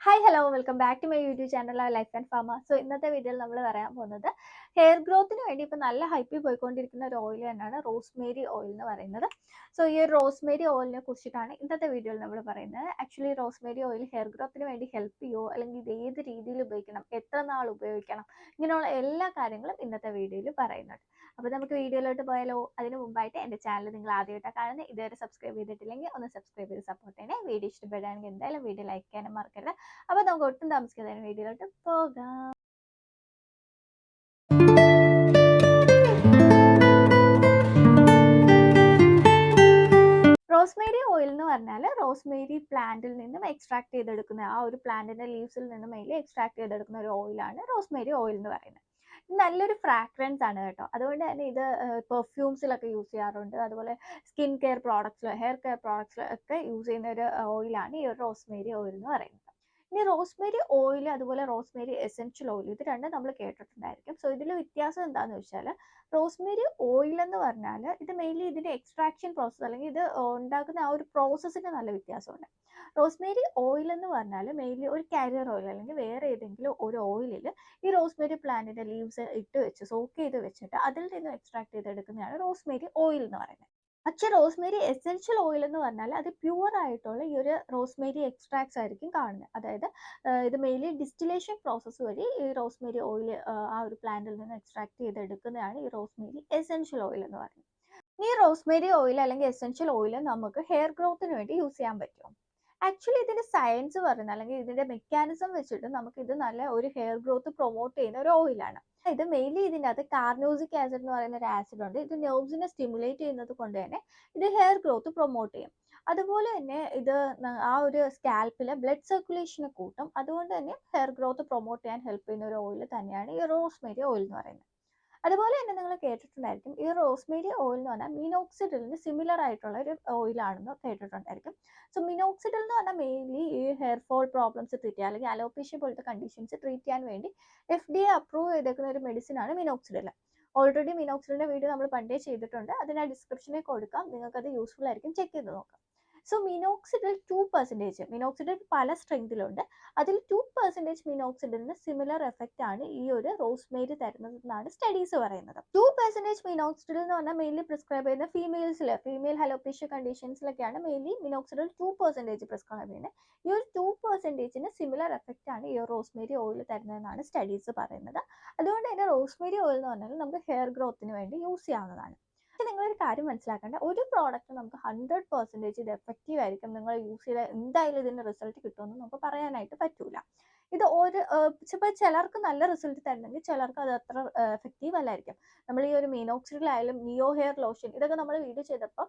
Hi hello welcome back to my YouTube channel life and ഫാമ. So ഇന്നത്തെ വീഡിയോയിൽ നമ്മൾ പറയാൻ പോകുന്നത് ഹെയർ ഗ്രോത്തിന് വേണ്ടി ഇപ്പോൾ നല്ല ഹൈപ്പിൽ പോയിക്കൊണ്ടിരിക്കുന്ന ഒരു ഓയിൽ തന്നെയാണ് റോസ്മേരി ഓയിൽ എന്ന് പറയുന്നത്. സോ ഈ ഒരു റോസ്മേരി ഓയിലിനെ കുറിച്ചിട്ടാണ് ഇന്നത്തെ വീഡിയോയിൽ നമ്മൾ പറയുന്നത്. ആക്ച്വലി റോസ്മേരി ഓയിൽ ഹെയർ ഗ്രോത്തിന് വേണ്ടി ഹെൽപ്പ് ചെയ്യുമോ, അല്ലെങ്കിൽ ഇത് ഏത് രീതിയിൽ ഉപയോഗിക്കണം, എത്ര നാൾ ഉപയോഗിക്കണം, ഇങ്ങനെയുള്ള എല്ലാ കാര്യങ്ങളും ഇന്നത്തെ വീഡിയോയിൽ പറയുന്നുണ്ട്. അപ്പോൾ നമുക്ക് വീഡിയോയിലോട്ട് പോയാലോ? അതിന് മുമ്പായിട്ട് എൻ്റെ ചാനൽ നിങ്ങൾ ആദ്യമായിട്ടാണ് കാണുന്നത്, ഇതുവരെ സബ്സ്ക്രൈബ് ചെയ്തിട്ടില്ലെങ്കിൽ ഒന്ന് സബ്സ്ക്രൈബ് ചെയ്ത് സപ്പോർട്ട് ചെയ്യണേ. വീഡിയോ ഇഷ്ടപ്പെടുകയാണെങ്കിൽ എന്തായാലും വീഡിയോ ലൈക്ക് ചെയ്യാനും മറക്കരുത്. അപ്പോൾ നമുക്ക് ഒട്ടും താമസിക്കാതെ വീഡിയോയിലോട്ട് പോകാം. റോസ്മേരി ഓയിൽ എന്ന് പറഞ്ഞാൽ റോസ്മേരി പ്ലാന്റിൽ നിന്നും എക്സ്ട്രാക്ട് ചെയ്തെടുക്കുന്ന, ആ ഒരു പ്ലാന്റിന്റെ ലീവ്സിൽ നിന്നും മെയിൻലി എക്സ്ട്രാക്ട് ചെയ്തെടുക്കുന്ന ഒരു ഓയിലാണ് റോസ്മേരി ഓയിൽ എന്ന് പറയുന്നത്. നല്ലൊരു ഫ്രാഗ്രൻസ് ആണ് കേട്ടോ. അതുകൊണ്ട് തന്നെ ഇത് പെർഫ്യൂംസിലൊക്കെ യൂസ് ചെയ്യാറുണ്ട്. അതുപോലെ സ്കിൻ കെയർ പ്രോഡക്ട്സിൽ, ഹെയർ കെയർ പ്രോഡക്ട്സിൽ ഒക്കെ യൂസ് ചെയ്യുന്ന ഒരു ഓയിലാണ് ഈ ഒരു റോസ്മേരി ഓയിൽ എന്ന് പറയുന്നത്. ഇനി റോസ്മേരി ഓയിൽ അതുപോലെ റോസ്മേരി എസെൻഷ്യൽ ഓയിൽ, ഇത് രണ്ടും നമ്മൾ കേട്ടിട്ടുണ്ടായിരിക്കും. സോ ഇതിൽ വ്യത്യാസം എന്താണെന്ന് വെച്ചാൽ, റോസ്മേരി ഓയിൽ എന്ന് പറഞ്ഞാൽ ഇത് മെയിൻലി ഇതിന്റെ എക്സ്ട്രാക്ഷൻ പ്രോസസ്സ്, അല്ലെങ്കിൽ ഇത് ഉണ്ടാക്കുന്ന ആ ഒരു പ്രോസസ്സിന് നല്ല വ്യത്യാസമുണ്ട്. റോസ്മേരി ഓയിൽ എന്ന് പറഞ്ഞാൽ മെയിൻലി ഒരു കാരിയർ ഓയിൽ അല്ലെങ്കിൽ വേറെ ഏതെങ്കിലും ഒരു ഓയിലിൽ ഈ റോസ്മേരി പ്ലാന്റിന്റെ ലീവ്സ് ഇട്ട് വെച്ച് സോക്ക് ചെയ്ത് വെച്ചിട്ട് അതിൽ നിന്ന് എക്സ്ട്രാക്ട് ചെയ്തെടുക്കുന്നതാണ് റോസ്മേരി ഓയിൽ എന്ന് പറയുന്നത്. പക്ഷേ റോസ്മേരി എസെൻഷ്യൽ ഓയിൽ എന്ന് പറഞ്ഞാൽ അത് പ്യുവർ ആയിട്ടുള്ള ഈ ഒരു റോസ്മേരി എക്സ്ട്രാക്ട്സ് ആയിരിക്കും കാണുന്നത്. അതായത് ഇത് മെയിൻലി ഡിസ്റ്റിലേഷൻ പ്രോസസ്സ് വഴി ഈ റോസ്മേരി ഓയിൽ ആ ഒരു പ്ലാന്റിൽ നിന്ന് എക്സ്ട്രാക്ട് ചെയ്തെടുക്കുന്നതാണ് ഈ റോസ്മേരി എസെൻഷ്യൽ ഓയിൽ എന്ന് പറയുന്നത്. ഈ റോസ്മേരി ഓയിൽ അല്ലെങ്കിൽ എസെൻഷ്യൽ ഓയിൽ നമുക്ക് ഹെയർ ഗ്രോത്തിന് വേണ്ടി യൂസ് ചെയ്യാൻ പറ്റും. ആക്ച്വലി ഇതിന്റെ സയൻസ് പറയുന്നത്, അല്ലെങ്കിൽ ഇതിന്റെ മെക്കാനിസം വെച്ചിട്ട് നമുക്ക് ഇത് നല്ല ഒരു ഹെയർ ഗ്രോത്ത് പ്രൊമോട്ട് ചെയ്യുന്ന ഒരു ഓയിലാണ്. ഇത് മെയിൻലി ഇതിൻ്റെ അകത്ത് കാർനോസിക് ആസിഡ് എന്ന് പറയുന്ന ഒരു ആസിഡ് ഉണ്ട്. ഇത് നെർവ്സിനെ സ്റ്റിമുലേറ്റ് ചെയ്യുന്നത് കൊണ്ട് തന്നെ ഇത് ഹെയർ ഗ്രോത്ത് പ്രൊമോട്ട് ചെയ്യും. അതുപോലെ തന്നെ ഇത് ആ ഒരു സ്കാൽപ്പിലെ ബ്ലഡ് സർക്കുലേഷനെ കൂട്ടും. അതുകൊണ്ട് തന്നെ ഹെയർ ഗ്രോത്ത് പ്രൊമോട്ട് ചെയ്യാൻ ഹെൽപ്പ് ചെയ്യുന്ന ഒരു ഓയിൽ തന്നെയാണ് ഈ റോസ്മേരി ഓയിൽ എന്ന് പറയുന്നത്. അതുപോലെ തന്നെ നിങ്ങൾ കേട്ടിട്ടുണ്ടായിരിക്കും, ഈ റോസ്മേരി ഓയിൽ എന്ന് പറഞ്ഞാൽ മിനോക്സിഡിലിന് സിമിലർ ആയിട്ടുള്ള ഒരു ഓയിലാണെന്ന് കേട്ടിട്ടുണ്ടായിരിക്കും. സോ മിനോക്സിഡിൽ എന്ന് പറഞ്ഞാൽ മെയിൻലി ഈ ഹെയർ ഫോൾ പ്രോബ്ലംസ് ട്രീറ്റ് ചെയ്യുക, അല്ലെങ്കിൽ അലോപേഷ്യ പോലത്തെ കണ്ടീഷൻസ് ട്രീറ്റ് ചെയ്യാൻ വേണ്ടി FDA അപ്രൂവ് ചെയ്തേക്കുന്ന ഒരു മെഡിസിൻ ആണ് മിനോക്സിഡിൽ. ഓൾറെഡി മിനോക്സിഡിന്റെ വീഡിയോ നമ്മൾ പണ്ടേ ചെയ്തിട്ടുണ്ട്, അതിന് ഡിസ്ക്രിപ്ഷനിൽ കൊടുക്കാം, നിങ്ങൾക്ക് അത് യൂസ്ഫുൾ ആയിരിക്കും, ചെക്ക് ചെയ്ത് നോക്കാം. സോ മിനോക്സിഡിൽ 2%, മിനോക്സിഡിൽ പല സ്ട്രെങ്തിലുണ്ട്, അതിൽ 2% മിനോക്സിഡിലിന് സിമിലർ എഫക്റ്റ് ആണ് ഈ ഒരു റോസ്മേരി തരുന്നതെന്നാണ് സ്റ്റഡീസ് പറയുന്നത്. 2% മിനോക്സിഡിൽ എന്ന് പറഞ്ഞാൽ മെയിൻലി പ്രിസ്ക്രൈബ് ചെയ്യുന്ന ഫീമെയിൽസിൽ, ഫീമെയിൽ ഹലോപേഷ്യ കണ്ടീഷൻസിലൊക്കെയാണ് മെയിൻലി മിനോക്സിഡിൽ 2% പ്രിസ്ക്രൈബ് ചെയ്യുന്നത്. ഈ ഒരു 2%ന് സിമിലർ എഫക്റ്റ് ആണ് ഈ റോസ്മേരി ഓയിൽ തരുന്നതെന്നാണ് സ്റ്റഡീസ് പറയുന്നത്. അതുകൊണ്ട് തന്നെ റോസ്മേരി ഓയിൽ എന്ന് പറഞ്ഞാൽ നമുക്ക് ഹെയർ ഗ്രോത്തിന് വേണ്ടി യൂസ് ചെയ്യാവുന്നതാണ്. പക്ഷെ നിങ്ങളൊരു കാര്യം മനസ്സിലാക്കേണ്ട, ഒരു പ്രോഡക്റ്റ് നമുക്ക് 100% ഇത് എഫക്റ്റീവ് ആയിരിക്കും, നിങ്ങൾ യൂസ് ചെയ്താൽ എന്തായാലും ഇതിന് റിസൾട്ട് കിട്ടുമെന്ന് നമുക്ക് പറയാനായിട്ട് പറ്റൂല. ഇത് ഒരു ഇപ്പോൾ ചിലർക്ക് നല്ല റിസൾട്ട് തരണമെങ്കിൽ ചിലർക്ക് അത് അത്ര എഫക്റ്റീവ് അല്ലായിരിക്കും. നമ്മൾ ഈ ഒരു മിനോക്സിഡിലായാലും നിയോ ഹെയർ ലോഷൻ, ഇതൊക്കെ നമ്മൾ വീഡിയോ ചെയ്തപ്പോൾ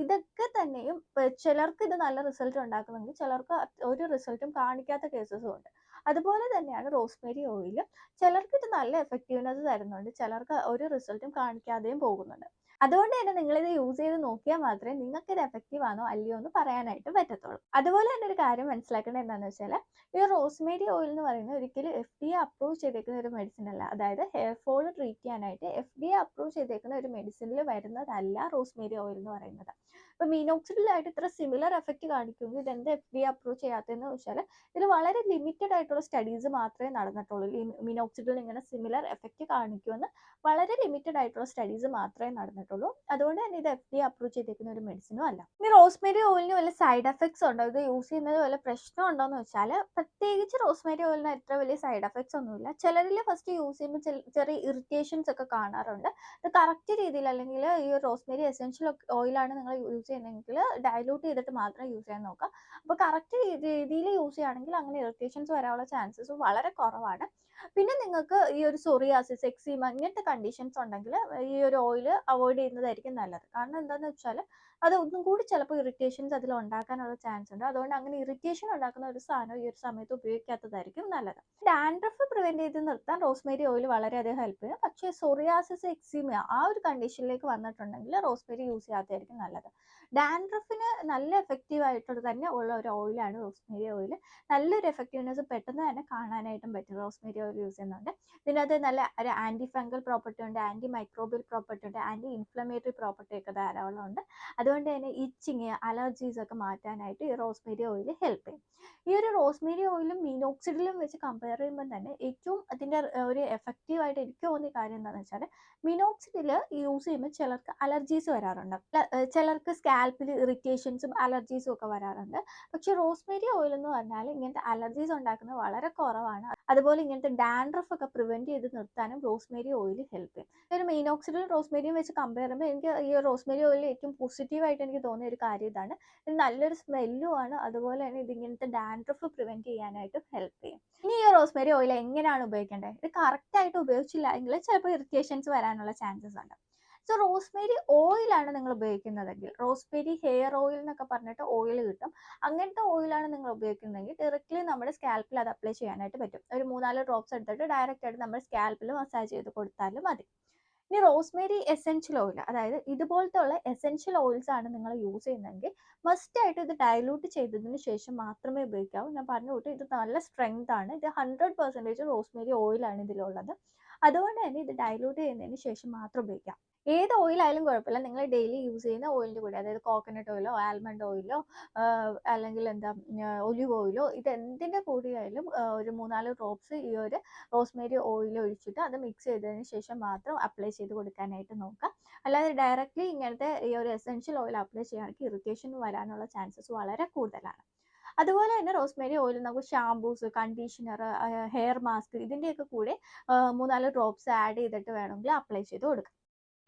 ഇതൊക്കെ തന്നെയും ചിലർക്ക് ഇത് നല്ല റിസൾട്ട് ഉണ്ടാക്കുമെങ്കിൽ ചിലർക്ക് ഒരു റിസൾട്ടും കാണിക്കാത്ത കേസസും ഉണ്ട്. അതുപോലെ തന്നെയാണ് റോസ്മേരി ഓയിൽ, ചിലർക്ക് ഇത് നല്ല എഫക്റ്റീവ്നെസ് തരുന്നുണ്ട്, ചിലർക്ക് ഒരു റിസൾട്ടും കാണിക്കാതെയും പോകുന്നുണ്ട്. അതുകൊണ്ട് തന്നെ നിങ്ങളിത് യൂസ് ചെയ്ത് നോക്കിയാൽ മാത്രമേ നിങ്ങൾക്ക് ഇത് എഫക്റ്റീവ് ആണോ അല്ലയോ എന്ന് പറയാനായിട്ട് പറ്റത്തുള്ളൂ. അതുപോലെ തന്നെ ഒരു കാര്യം മനസ്സിലാക്കേണ്ടത് എന്താണെന്ന് വെച്ചാൽ, ഈ റോസ്മേരി ഓയിൽ എന്ന് പറയുന്നത് ഒരിക്കലും FDA അപ്രൂവ് ചെയ്തേക്കുന്ന ഒരു മെഡിസിൻ അല്ല. അതായത് ഹെയർ ഫോൾ ട്രീറ്റ് ചെയ്യാനായിട്ട് FDA അപ്രൂവ് ചെയ്തേക്കുന്ന ഒരു മെഡിസിനിൽ വരുന്നതല്ല റോസ്മേരി ഓയിൽ എന്ന് പറയുന്നത്. ഇപ്പൊ മിനോക്സിഡിലായിട്ട് ഇത്ര സിമിലർ എഫക്റ്റ് കാണിക്കുമെങ്കിൽ ഇതെന്ത് FDA അപ്രൂവ് ചെയ്യാത്തതെന്ന് വെച്ചാൽ, ഇതിൽ വളരെ ലിമിറ്റഡ് ആയിട്ടുള്ള സ്റ്റഡീസ് മാത്രമേ നടന്നിട്ടുള്ളൂ. ഈ മിനോക്സിഡിൽ ഇങ്ങനെ സിമിലർ എഫക്റ്റ് കാണിക്കുമെന്ന് വളരെ ലിമിറ്റഡ് ആയിട്ടുള്ള സ്റ്റഡീസ് മാത്രമേ നടന്നിട്ടുള്ളൂ. അതുകൊണ്ട് തന്നെ ഇത് FDA അപ്രൂവ് ചെയ്തിരിക്കുന്ന ഒരു മെഡിസിനും അല്ല. ഇനി റോസ്മേരി ഓയിലിന് വല്ല സൈഡ് എഫക്ട്സ് ഉണ്ടോ, ഇത് യൂസ് ചെയ്യുന്നത് വല്ല പ്രശ്നം ഉണ്ടോ എന്ന് വെച്ചാൽ, പ്രത്യേകിച്ച് റോസ്മേരി ഓയിലിന് അത്ര വലിയ സൈഡ് എഫക്ട്സ് ഒന്നുമില്ല. ചിലരിൽ ഫസ്റ്റ് യൂസ് ചെയ്യുമ്പോൾ ചെറിയ ഇറിറ്റേഷൻസ് ഒക്കെ കാണാറുണ്ട്. ഇത് കറക്റ്റ് രീതിയിൽ, അല്ലെങ്കിൽ ഈ റോസ്മേരി എസെൻഷ്യൽ ഓയിലാണ് നിങ്ങൾ യൂസ് ചെയ്യുന്നതെങ്കിൽ ഡയലൂട്ട് ചെയ്തിട്ട് മാത്രം യൂസ് ചെയ്യാൻ നോക്കുക. അപ്പോൾ കറക്റ്റ് രീതിയിൽ യൂസ് ചെയ്യുകയാണെങ്കിൽ അങ്ങനെ ഇറിറ്റേഷൻസ് വരാനുള്ള ചാൻസസ് വളരെ കുറവാണ്. പിന്നെ നിങ്ങൾക്ക് ഈ ഒരു സോറിയാസിസ്, എക്സീമ ഇങ്ങനത്തെ കണ്ടീഷൻസ് ഉണ്ടെങ്കിൽ ഈ ഒരു ഓയിൽ അവോയ്ഡ് ചെയ്യുന്നതായിരിക്കും നല്ലത്. കാരണം എന്താണെന്ന് വെച്ചാൽ അത് ഒന്നും കൂടി ചിലപ്പോൾ ഇറിറ്റേഷൻസ് അതിൽ ഉണ്ടാക്കാനുള്ള ചാൻസ് ഉണ്ട്. അതുകൊണ്ട് അങ്ങനെ ഇറിറ്റേഷൻ ഉണ്ടാക്കുന്ന ഒരു സാധനം ഈ ഒരു സമയത്ത് ഉപയോഗിക്കാത്തതായിരിക്കും നല്ലത്. ഡാൻഡ്രഫ് പ്രിവെന്റ് ചെയ്ത് നിർത്താൻ റോസ്മേരി ഓയിൽ വളരെയധികം ഹെൽപ്പ് ചെയ്യും. പക്ഷേ സോറിയാസിസ്, എക്സീമിയ ആ ഒരു കണ്ടീഷനിലേക്ക് വന്നിട്ടുണ്ടെങ്കിൽ റോസ്മേരി യൂസ് ചെയ്യാത്തതായിരിക്കും നല്ലത്. ഡാൻഡ്രഫിന് നല്ല എഫക്റ്റീവ് ആയിട്ടുള്ള തന്നെ ഉള്ള ഒരു ഓയിലാണ് റോസ്മേരി ഓയിൽ. നല്ലൊരു എഫക്റ്റീവ്നെസ് പെട്ടെന്ന് തന്നെ കാണാനായിട്ടും പറ്റും റോസ്മേരി ഓയിൽ യൂസ് ചെയ്യുന്നുണ്ട്. ഇതിനകത്ത് നല്ല ഒരു ആൻറ്റി ഫംഗൽ പ്രോപ്പർട്ടി ഉണ്ട്, ആൻറ്റി മൈക്രോബിയൽ പ്രോപ്പർട്ടി ഉണ്ട്, ആൻറ്റി ഇൻഫ്ലമേറ്ററി പ്രോപ്പർട്ടി ഒക്കെ ധാരാളം ഉണ്ട്. അതുപോലെ അതുകൊണ്ട് തന്നെ ഇച്ചിങ്, അലർജീസ് ഒക്കെ മാറ്റാനായിട്ട് ഈ റോസ്മേരി ഓയിൽ ഹെൽപ്പ് ചെയ്യും. ഈ ഒരു റോസ്മേരി ഓയിലും മിനോക്സിഡിലും വെച്ച് കമ്പയർ ചെയ്യുമ്പോൾ തന്നെ ഏറ്റവും അതിൻ്റെ ഒരു എഫക്റ്റീവായിട്ട് എനിക്ക് തോന്നിയ കാര്യം എന്താണെന്ന് വെച്ചാൽ, മിനോക്സിഡിൽ യൂസ് ചെയ്യുമ്പോൾ ചിലർക്ക് അലർജീസ് വരാറുണ്ട്. ചിലർക്ക് സ്കാൽപ്പിൽ ഇറിറ്റേഷൻസും അലർജീസും ഒക്കെ വരാറുണ്ട്. പക്ഷെ റോസ്മേരി ഓയിൽ എന്ന് പറഞ്ഞാൽ ഇങ്ങനത്തെ അലർജീസ് ഉണ്ടാക്കുന്നത് വളരെ കുറവാണ്. അതുപോലെ ഇങ്ങനത്തെ ഡാൻഡ്രഫ് ഒക്കെ പ്രിവെന്റ് ചെയ്ത് നിർത്താനും റോസ്മേരി ഓയിൽ ഹെൽപ്പ് ചെയ്യും. ഒരു മിനോക്സിഡിലും റോസ്മേരിയും വെച്ച് കമ്പയർ ചെയ്യുമ്പോൾ എനിക്ക് ഈ റോസ്മേരി ഓയിൽ ഏറ്റവും പോസിറ്റീവായിട്ട് എനിക്ക് തോന്നിയ ഒരു കാര്യം ഇതാണ്. ഇത് നല്ലൊരു സ്മെല്ലും ആണ്. അതുപോലെ തന്നെ ഇതിങ്ങനത്തെ ഡാൻഡ്രഫ് പ്രിവെന്റ് ചെയ്യാനായിട്ടും ഹെൽപ്പ് ചെയ്യും. ഇനി ഈ റോസ്മേരി ഓയിൽ എങ്ങനെയാണ് ഉപയോഗിക്കേണ്ടത്? ഇത് കറക്റ്റായിട്ട് ഉപയോഗിച്ചില്ല എങ്കിൽ ചിലപ്പോൾ ഇറിറ്റേഷൻസ് വരാനുള്ള ചാൻസസ് ഉണ്ട്. സോ റോസ്മേരി ഓയിലാണ് നിങ്ങൾ ഉപയോഗിക്കുന്നതെങ്കിൽ, റോസ്മേരി ഹെയർ ഓയിൽ എന്നൊക്കെ പറഞ്ഞിട്ട് ഓയിൽ കിട്ടും. അങ്ങനത്തെ ഓയിലാണ് നിങ്ങൾ ഉപയോഗിക്കുന്നതെങ്കിൽ ഡയറക്റ്റ്ലി നമ്മുടെ സ്കാൽപ്പിൽ അത് അപ്ലൈ ചെയ്യാനായിട്ട് പറ്റും. ഒരു 3-4 ഡ്രോപ്സ് എടുത്തിട്ട് ഡയറക്റ്റ് ആയിട്ട് നമ്മുടെ സ്കാൽപ്പിൽ മസാജ് ചെയ്ത് കൊടുത്താലും മതി. ഇനി റോസ്മേരി എസെൻഷ്യൽ ഓയിൽ, അതായത് ഇതുപോലത്തെ ഉള്ള എസെൻഷ്യൽ ഓയിൽസ് ആണ് നിങ്ങൾ യൂസ് ചെയ്യുന്നതെങ്കിൽ മസ്റ്റ് ആയിട്ട് ഇത് ഡയലൂട്ട് ചെയ്തതിന് ശേഷം മാത്രമേ ഉപയോഗിക്കാവൂ. ഞാൻ പറഞ്ഞു കൂട്ടി ഇത് നല്ല സ്ട്രെങ്ത് ആണ്. ഇത് 100% റോസ്മേരി ഓയിലാണ് ഇതിലുള്ളത്. അതുകൊണ്ട് തന്നെ ഇത് ഡയലൂട്ട് ചെയ്യുന്നതിന് ശേഷം മാത്രം ഉപയോഗിക്കാം. ഏത് ഓയിലായാലും കുഴപ്പമില്ല, നിങ്ങൾ ഡെയിലി യൂസ് ചെയ്യുന്ന ഓയിലിൻ്റെ കൂടെ, അതായത് കോക്കനട്ട് ഓയിലോ ആൽമണ്ട് ഓയിലോ അല്ലെങ്കിൽ ഒലിവ് ഓയിലോ, ഇത് എന്തിൻ്റെ കൂടെയായാലും ഒരു 3-4 ഡ്രോപ്സ് ഈ ഒരു റോസ്മേരി ഓയിൽ ഒഴിച്ചിട്ട് അത് മിക്സ് ചെയ്തതിന് ശേഷം മാത്രം അപ്ലൈ ചെയ്ത് കൊടുക്കാനായിട്ട് നോക്കുക. അല്ലാതെ ഡയറക്റ്റ്ലി ഇങ്ങനത്തെ ഈ ഒരു എസെൻഷ്യൽ ഓയിൽ അപ്ലൈ ചെയ്യുകയാണെങ്കിൽ ഇറിറ്റേഷൻ വരാനുള്ള ചാൻസസ് വളരെ കൂടുതലാണ്. അതുപോലെ തന്നെ റോസ്മേരി ഓയിൽ നമുക്ക് ഷാംപൂസ്, കണ്ടീഷണർ, ഹെയർ മാസ്ക് ഇതിൻ്റെയൊക്കെ കൂടെ 3-4 ഡ്രോപ്സ് ആഡ് ചെയ്തിട്ട് വേണമെങ്കിൽ അപ്ലൈ ചെയ്ത് കൊടുക്കാം.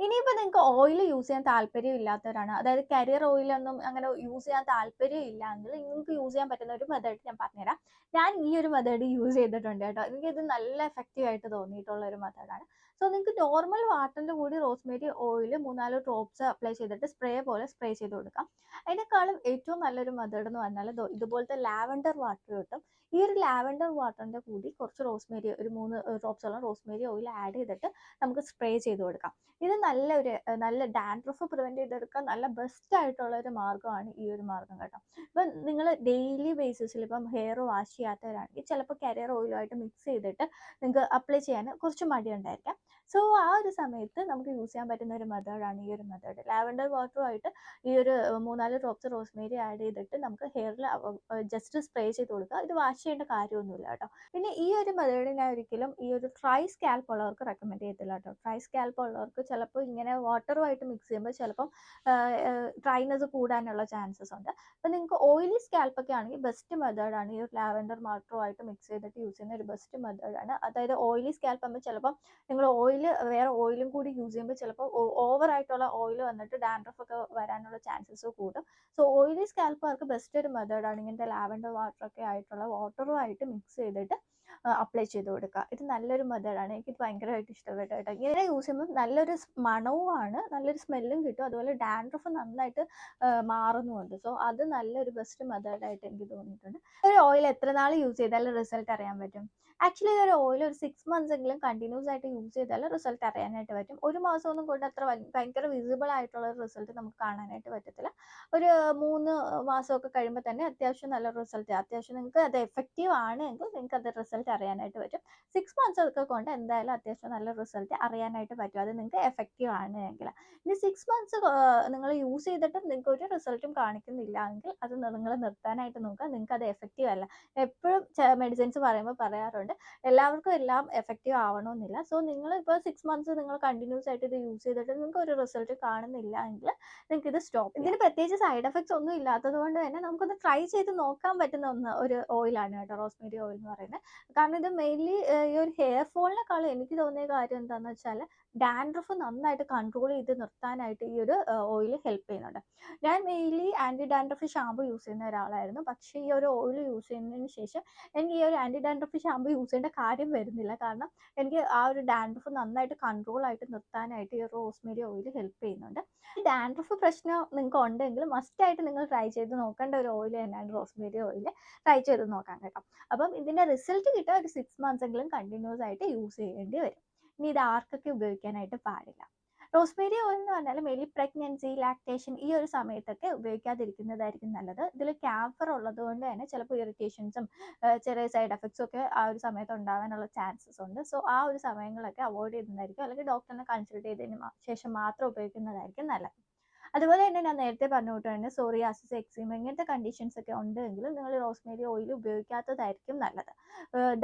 ഇനിയിപ്പോൾ നിങ്ങൾക്ക് ഓയിൽ യൂസ് ചെയ്യാൻ താല്പര്യം ഇല്ലാത്തവരാണ്, അതായത് കരിയർ ഓയിലൊന്നും അങ്ങനെ യൂസ് ചെയ്യാൻ താല്പര്യം ഇല്ലെങ്കിൽ നിങ്ങൾക്ക് യൂസ് ചെയ്യാൻ പറ്റുന്ന ഒരു മെത്തേഡ് ഞാൻ പറഞ്ഞുതരാം. ഞാൻ ഈ ഒരു മെത്തേഡ് യൂസ് ചെയ്തിട്ടുണ്ട് കേട്ടോ. എനിക്കിത് നല്ല എഫക്റ്റീവ് ആയിട്ട് തോന്നിയിട്ടുള്ള ഒരു മെത്തേഡാണ്. സോ നിങ്ങൾക്ക് നോർമൽ വാട്ടറിൻ്റെ കൂടി റോസ്മേരി ഓയിൽ 3-4 ഡ്രോപ്സ് അപ്ലൈ ചെയ്തിട്ട് സ്പ്രേ പോലെ സ്പ്രേ ചെയ്ത് കൊടുക്കാം. അതിനേക്കാളും ഏറ്റവും നല്ലൊരു മെത്തേഡ് എന്ന് പറഞ്ഞാൽ ഇതുപോലത്തെ ലാവൻഡർ വാട്ടർ കിട്ടും. ഈ ഒരു ലാവൻഡർ വാട്ടറിൻ്റെ കൂടി കുറച്ച് റോസ്മേരി, ഒരു 3 ഡ്രോപ്സോളം റോസ്മേരി ഓയിൽ ആഡ് ചെയ്തിട്ട് നമുക്ക് സ്പ്രേ ചെയ്ത് കൊടുക്കാം. ഇത് നല്ല ഡാൻഡ്രഫ് പ്രിവെന്റ് ചെയ്തെടുക്കാൻ നല്ല ബെസ്റ്റ് ആയിട്ടുള്ള ഒരു മാർഗ്ഗമാണ് ഈ ഒരു മാർഗ്ഗം കേട്ടോ. ഇപ്പം നിങ്ങൾ ഡെയിലി ബേസിസിൽ ഇപ്പം ഹെയർ വാഷ് ചെയ്യാത്തവരാണെങ്കിൽ ചിലപ്പോൾ കരിയർ ഓയിലുമായിട്ട് മിക്സ് ചെയ്തിട്ട് നിങ്ങൾക്ക് അപ്ലൈ ചെയ്യാൻ കുറച്ച് മടിയുണ്ടായിരിക്കാം. സോ ആ ഒരു സമയത്ത് നമുക്ക് യൂസ് ചെയ്യാൻ പറ്റുന്ന ഒരു മെത്തേഡാണ് ഈ ഒരു മെത്തേഡ്. ലാവൻഡർ വാട്ടറുമായിട്ട് ഈ ഒരു 3-4 ഡ്രോപ്സ് റോസ്മേരി ആഡ് ചെയ്തിട്ട് നമുക്ക് ഹെയറിൽ ജസ്റ്റ് സ്പ്രേ ചെയ്ത് കൊടുക്കുക. ഇത് വാഷ് ചെയ്യേണ്ട കാര്യമൊന്നുമില്ല കേട്ടോ. പിന്നെ ഈ ഒരു മെത്തേഡ് ഞാൻ ഒരിക്കലും ഈ ഒരു ഡ്രൈ സ്കാൽപ്പ് ഉള്ളവർക്ക് റെക്കമെൻഡ് ചെയ്യത്തില്ല കേട്ടോ. ഡ്രൈ സ്കാൽപ്പ് ഉള്ളവർക്ക് ചിലപ്പോൾ ഇങ്ങനെ വാട്ടറുമായിട്ട് മിക്സ് ചെയ്യുമ്പോൾ ചിലപ്പം ഡ്രൈനെസ് കൂടാനുള്ള ചാൻസസ് ഉണ്ട്. അപ്പോൾ നിങ്ങൾക്ക് ഓയിലി സ്കാൽപ്പൊക്കെ ആണെങ്കിൽ ബെസ്റ്റ് മെത്തേഡാണ് ഈ ഒരു ലാവൻഡർ വാട്ടറുമായിട്ട് മിക്സ് ചെയ്തിട്ട് യൂസ് ചെയ്യുന്ന ഒരു ബെസ്റ്റ് മെത്തേഡാണ്. അതായത് ഓയിലി സ്കാൽപ്പ് ആകുമ്പോൾ ചിലപ്പം നിങ്ങൾ വേറെ ഓയിലും കൂടി യൂസ് ചെയ്യുമ്പോൾ ചിലപ്പോൾ ഓവറായിട്ടുള്ള ഓയിൽ വന്നിട്ട് ഡാൻഡ്രഫ് ഒക്കെ വരാനുള്ള ചാൻസസ് കൂടും. സോ ഓയിലി സ്കാൽപ്പുകാർക്ക് ബെസ്റ്റ് ഒരു മെത്തേഡാണ് ഇങ്ങനത്തെ ലാവൻഡർ വാട്ടറൊക്കെ ആയിട്ടുള്ള വാട്ടറുമായിട്ട് മിക്സ് ചെയ്തിട്ട് അപ്ലൈ ചെയ്ത് കൊടുക്കുക. ഇത് നല്ലൊരു മെത്തേഡാണ്. എനിക്കിത് ഭയങ്കരമായിട്ട് ഇഷ്ടപ്പെട്ടു കേട്ടോ. ഇങ്ങനെ യൂസ് ചെയ്യുമ്പോൾ നല്ലൊരു മണവുമാണ്, നല്ലൊരു സ്മെല്ലും കിട്ടും. അതുപോലെ ഡാൻഡ്രഫ് നന്നായിട്ട് മാറുന്നുമുണ്ട്. സോ അത് നല്ലൊരു ബെസ്റ്റ് മെത്തേഡായിട്ട് എനിക്ക് തോന്നിയിട്ടുണ്ട്. ഒരു ഓയിൽ എത്ര നാൾ യൂസ് ചെയ്താലും റിസൾട്ട് അറിയാൻ പറ്റും. ആക്ച്വലി ഒരു ഓയിൽ ഒരു 6 മന്ത്സ് എങ്കിലും കണ്ടിന്യൂസ് ആയിട്ട് യൂസ് ചെയ്താൽ റിസൾട്ട് അറിയാനായിട്ട് പറ്റും. ഒരു മാസമൊന്നും കൊണ്ട് അത്ര ഭയങ്കര വിസിബിൾ ആയിട്ടുള്ള റിസൾട്ട് നമുക്ക് കാണാനായിട്ട് പറ്റത്തില്ല. ഒരു 3 മാസമൊക്കെ കഴിയുമ്പോൾ തന്നെ അത്യാവശ്യം നല്ല റിസൾട്ട്, അത്യാവശ്യം നിങ്ങൾക്ക് അത് എഫക്റ്റീവ് ആണ് എങ്കിൽ നിങ്ങൾക്ക് അത് റിസൾട്ട് അറിയാനായിട്ട് പറ്റും. 6 മന്ത്സ് ഒക്കെ കൊണ്ട് എന്തായാലും അത്യാവശ്യം നല്ല റിസൾട്ട് അറിയാനായിട്ട് പറ്റും, അത് നിങ്ങൾക്ക് എഫക്റ്റീവ് ആണ് എങ്കിൽ. ഇനി 6 മന്ത്സ് നിങ്ങൾ യൂസ് ചെയ്തിട്ട് നിങ്ങൾക്ക് ഒരു റിസൾട്ടും കാണിക്കുന്നില്ല എങ്കിൽ അത് നിങ്ങൾ നിർത്താനായിട്ട് നോക്കുക. നിങ്ങൾക്ക് അത് എഫക്റ്റീവ് അല്ല. എപ്പോഴും മെഡിസിൻസ് പറയുമ്പോൾ പറയാറുണ്ട് എല്ലാവർക്കും എല്ലാം എഫക്റ്റീവ് ആവണമെന്നില്ല. സോ നിങ്ങൾ ഇപ്പോൾ 6 മന്ത്സ് നിങ്ങൾ കണ്ടിന്യൂസ് ആയിട്ട് ഇത് യൂസ് ചെയ്തിട്ട് നിങ്ങൾക്ക് ഒരു റിസൾട്ട് കാണുന്നില്ല എങ്കിൽ നിങ്ങൾക്ക് ഇത് സ്റ്റോപ്പ്. ഇതിന് പ്രത്യേകിച്ച് സൈഡ് എഫക്ട്സ് ഒന്നും ഇല്ലാത്തത് കൊണ്ട് തന്നെ നമുക്കൊന്ന് ട്രൈ ചെയ്ത് നോക്കാൻ പറ്റുന്ന ഒരു ഓയിലാണ് കേട്ടോ റോസ്മേരി ഓയിൽ എന്ന് പറയുന്നത്. കാരണം ഇത് മെയിൻലി ഈ ഒരു ഹെയർ ഫോളിനേക്കാളും എനിക്ക് തോന്നിയ കാര്യം എന്താണെന്ന് വെച്ചാൽ ഡാൻഡ്രഫ് നന്നായിട്ട് കൺട്രോൾ ചെയ്ത് നിർത്താനായിട്ട് ഈ ഒരു ഓയിൽ ഹെൽപ്പ് ചെയ്യുന്നുണ്ട്. ഞാൻ mainly anti dandruff shampoo use ചെയ്യുന്ന ഒരാളായിരുന്നു. പക്ഷേ ഈ ഒരു ഓയിൽ യൂസ് ചെയ്യുന്നതിന് ശേഷം എനിക്ക് ഈ ഒരു ആൻറ്റി ഡാൻഡ്രഫ് ഷാമ്പു യൂസ് ചെയ്യേണ്ട കാര്യം വരുന്നില്ല. കാരണം എനിക്ക് ആ ഒരു ഡാൻഡ്രഫ് നന്നായിട്ട് കൺട്രോൾ ആയിട്ട് നിർത്താനായിട്ട് ഈ ഒരു റോസ്മേരി ഓയിൽ ഹെൽപ്പ് ചെയ്യുന്നുണ്ട്. ഈ ഡാൻഡ്രഫ് പ്രശ്നം നിങ്ങൾക്ക് ഉണ്ടെങ്കിൽ മസ്റ്റായിട്ട് നിങ്ങൾ ട്രൈ ചെയ്ത് നോക്കേണ്ട ഒരു ഓയിൽ തന്നെയാണ് റോസ്മേരി ഓയിൽ. ട്രൈ ചെയ്ത് നോക്കാം കേട്ടോ. അപ്പം ഇതിൻ്റെ റിസൾട്ട് കിട്ടാൻ ഒരു 6 മന്ത്സ് എങ്കിലും കണ്ടിന്യൂസ് ആയിട്ട് യൂസ് ചെയ്യേണ്ടി വരും. ഇനി ഇത് ആർക്കൊക്കെ ഉപയോഗിക്കാനായിട്ട് പാടില്ല? റോസ്മേരി ഓയിൽ എന്ന് പറഞ്ഞാൽ മെയിൻലി പ്രഗ്നൻസി, ലാക്ടേഷൻ ഈ ഒരു സമയത്തൊക്കെ ഉപയോഗിക്കാതിരിക്കുന്നതായിരിക്കും നല്ലത്. ഇതിൽ ക്യാൻസർ ഉള്ളത് കൊണ്ട് തന്നെ ചിലപ്പോൾ ഇറിറ്റേഷൻസും ചെറിയ സൈഡ് എഫക്ട്സും ഒക്കെ ആ ഒരു സമയത്ത് ഉണ്ടാകാനുള്ള ചാൻസസ് ഉണ്ട്. സോ ആ ഒരു സമയങ്ങളൊക്കെ അവോയ്ഡ് ചെയ്യുന്നതായിരിക്കും, അല്ലെങ്കിൽ ഡോക്ടറിനെ കൺസൾട്ട് ചെയ്തതിന് ശേഷം മാത്രം ഉപയോഗിക്കുന്നതായിരിക്കും നല്ലത്. അതുപോലെ തന്നെ ഞാൻ നേരത്തെ പറഞ്ഞ കൂട്ട് തന്നെ സോറിയാസിസ്, എക്സിമ ഇങ്ങനത്തെ കണ്ടീഷൻസ് ഒക്കെ ഉണ്ടെങ്കിൽ നിങ്ങൾ റോസ്മേരി ഓയിൽ ഉപയോഗിക്കാത്തതായിരിക്കും നല്ലത്.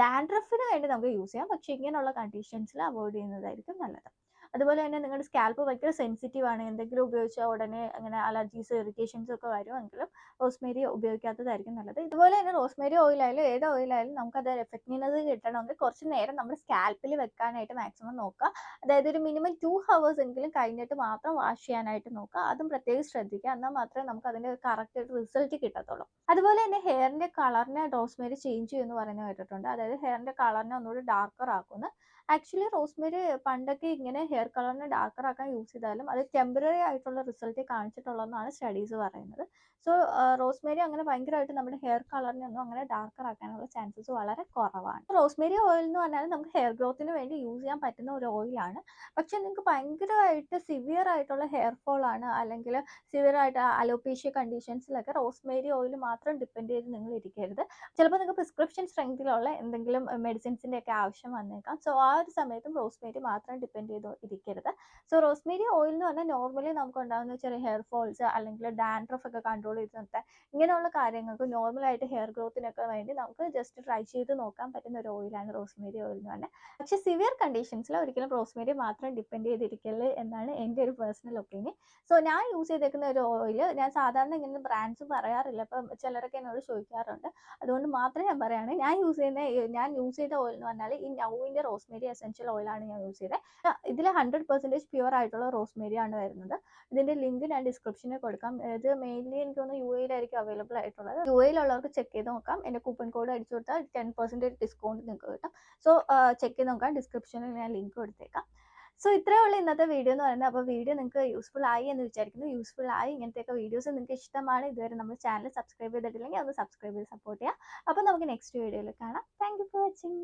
ഡാൻഡ്രഫിന് വേണ്ടി നമുക്ക് യൂസ് ചെയ്യാം, പക്ഷേ ഇങ്ങനെയുള്ള കണ്ടീഷൻസിൽ അവോയ്ഡ് ചെയ്യുന്നതായിരിക്കും നല്ലത്. അതുപോലെ തന്നെ നിങ്ങളുടെ സ്കാൽപ്പ് ഭയങ്കര സെൻസിറ്റീവ് ആണ്, എന്തെങ്കിലും ഉപയോഗിച്ചാൽ ഉടനെ അങ്ങനെ അലർജീസ്, ഇറിറ്റേഷൻസ് ഒക്കെ വരുമെങ്കിലും റോസ്മേരി ഉപയോഗിക്കാത്തതായിരിക്കും നല്ലത്. ഇതുപോലെ തന്നെ റോസ്മേരി ഓയിലായാലും ഏത് ഓയിലായാലും നമുക്കത് എഫക്റ്റീവ്നെസ് കിട്ടണമെങ്കിൽ കുറച്ച് നേരം നമ്മുടെ സ്കാൽപ്പിൽ വെക്കാനായിട്ട് മാക്സിമം നോക്കുക. അതായത് ഒരു മിനിമം 2 ഹവേഴ്സ് എങ്കിലും കഴിഞ്ഞിട്ട് മാത്രം വാഷ് ചെയ്യാനായിട്ട് നോക്കുക. അതും പ്രത്യേകം ശ്രദ്ധിക്കുക. എന്നാൽ മാത്രമേ നമുക്ക് അതിൻ്റെ കറക്റ്റ് റിസൾട്ട് കിട്ടത്തുള്ളൂ. അതുപോലെ തന്നെ ഹെയറിൻ്റെ കളറിനെ റോസ്മേരി ചേഞ്ച് ചെയ്യുമെന്ന് പറയുന്നത് കേട്ടിട്ടുണ്ട്. അതായത് ഹെയറിൻ്റെ കളറിനെ ഒന്നുകൂടി ഡാർക്കർ ആക്കുമെന്ന്. ആക്ച്വലി റോസ്മേരി പണ്ടൊക്കെ ഇങ്ങനെ ഹെയർ കളറിനെ ഡാർക്കർ ആക്കാൻ യൂസ് ചെയ്താലും അത് ടെമ്പററി ആയിട്ടുള്ള റിസൾട്ടേ കാണിച്ചിട്ടുള്ളതെന്നാണ് സ്റ്റഡീസ് പറയുന്നത്. സോ റോസ്മേരി അങ്ങനെ ഭയങ്കരമായിട്ട് നമ്മുടെ ഹെയർ കളറിനെ ഒന്നും അങ്ങനെ ഡാർക്കർ ആക്കാനുള്ള ചാൻസസ് വളരെ കുറവാണ്. റോസ്മേരി ഓയിൽ എന്ന് പറഞ്ഞാൽ നമുക്ക് ഹെയർ ഗ്രോത്തിന് വേണ്ടി യൂസ് ചെയ്യാൻ പറ്റുന്ന ഒരു ഓയിലാണ്. പക്ഷെ നിങ്ങൾക്ക് ഭയങ്കരമായിട്ട് സിവിയർ ആയിട്ടുള്ള ഹെയർ ഫോൾ ആണ്, അല്ലെങ്കിൽ സിവിയർ ആയിട്ട് അലോപേഷ്യ കണ്ടീഷൻസിലൊക്കെ റോസ്മേരി ഓയിൽ മാത്രം ഡിപ്പെൻഡ് ചെയ്ത് നിങ്ങൾ ഇരിക്കരുത്. ചിലപ്പോൾ നിങ്ങൾക്ക് പ്രിസ്ക്രിപ്ഷൻ സ്ട്രെങ്തിലുള്ള എന്തെങ്കിലും മെഡിസിൻസിൻ്റെ ഒക്കെ ആവശ്യം വന്നേക്കാം. സോ ആ ഒരു സമയത്തും റോസ്മേരി മാത്രം ഡിപ്പെൻഡ് ചെയ്ത് ഇരിക്കരുത്. സോ റോസ്മേരി ഓയിൽ എന്ന് പറഞ്ഞാൽ നോർമലി നമുക്ക് ഉണ്ടാകുന്ന ചെറിയ ഹെയർ ഫോൾസ് അല്ലെങ്കിൽ ഡാൻഡ്രഫ് ഒക്കെ കൺട്രോൾ ചെയ്ത് നിർത്താൻ, ഇങ്ങനെയുള്ള കാര്യങ്ങൾക്ക് നോർമലായിട്ട് ഹെയർ ഗ്രോത്തിനൊക്കെ വേണ്ടി നമുക്ക് ജസ്റ്റ് ട്രൈ ചെയ്ത് നോക്കാൻ പറ്റുന്ന ഒരു ഓയിലാണ് റോസ്മേരി ഓയിൽ എന്ന് പറഞ്ഞാൽ. പക്ഷേ സിവിയർ കണ്ടീഷൻസിൽ ഒരിക്കലും റോസ്മേരി മാത്രം ഡിപ്പെൻഡ് ചെയ്തിരിക്കരുത് എന്നാണ് എൻ്റെ ഒരു പേഴ്സണൽ ഒപ്പീനിയൻ. സോ ഞാൻ യൂസ് ചെയ്തേക്കുന്ന ഒരു ഓയിൽ, ഞാൻ സാധാരണ ഇങ്ങനെ ബ്രാൻഡ്സ് പറയാറില്ല, അപ്പം ചിലരൊക്കെ എന്നോട് ചോദിക്കാറുണ്ട്. അതുകൊണ്ട് മാത്രമേ ഞാൻ പറയുകയാണ്, ഞാൻ യൂസ് ചെയ്ത ഓയിൽ എന്ന് പറഞ്ഞാൽ ഈ നൗവിൻ്റെ റോസ്മേരി എസെൻഷ്യൽ ഓയിലാണ് ഞാൻ യൂസ് ചെയ്തത്. ഇതിൽ 100% പ്യുവർ ആയിട്ടുള്ള റോസ്മേരി ആണ് വരുന്നത്. ഇതിൻ്റെ ലിങ്ക് ഞാൻ ഡിസ്ക്രിപ്ഷനിൽ കൊടുക്കാം. ഇത് മെയിൻലി എനിക്ക് തോന്നുന്നു UAE-ലായിരിക്കും അവൈലബിൾ ആയിട്ടുള്ളത്. UAE-ലുള്ളവർക്ക് ചെക്ക് ചെയ്ത് നോക്കാം. എൻ്റെ കൂപ്പൺ കോഡ് അടിച്ചു കൊടുത്താൽ 10% ഡിസ്കൗണ്ട് നിങ്ങൾക്ക് കിട്ടും. സോ ചെക്ക് ചെയ്ത് നോക്കാം. ഡിസ്ക്രിപ്ഷനിൽ ഞാൻ ലിങ്ക് കൊടുത്തേക്കാം. സോ ഇത്രയേ ഉള്ളൂ ഇന്നത്തെ വീഡിയോ എന്ന് പറയുന്നത്. അപ്പോൾ വീഡിയോ നിങ്ങൾക്ക് യൂസ്ഫുൾ ആയി എന്ന് വിചാരിക്കുന്നു. യൂസ്ഫുൾ ആയി, ഇങ്ങനത്തെയൊക്കെ വീഡിയോസ് നിങ്ങൾക്ക് ഇഷ്ടമാണ്, ഇതുവരെ നമ്മുടെ ചാനൽ സബ്സ്ക്രൈബ് ചെയ്തിട്ടില്ലെങ്കിൽ ഒന്ന് സബ്സ്ക്രൈബ് ചെയ്ത് സപ്പോർട്ട് ചെയ്യുക. അപ്പോൾ നമുക്ക് നെക്സ്റ്റ് വീഡിയോയിൽ കാണാം. Thank you for watching.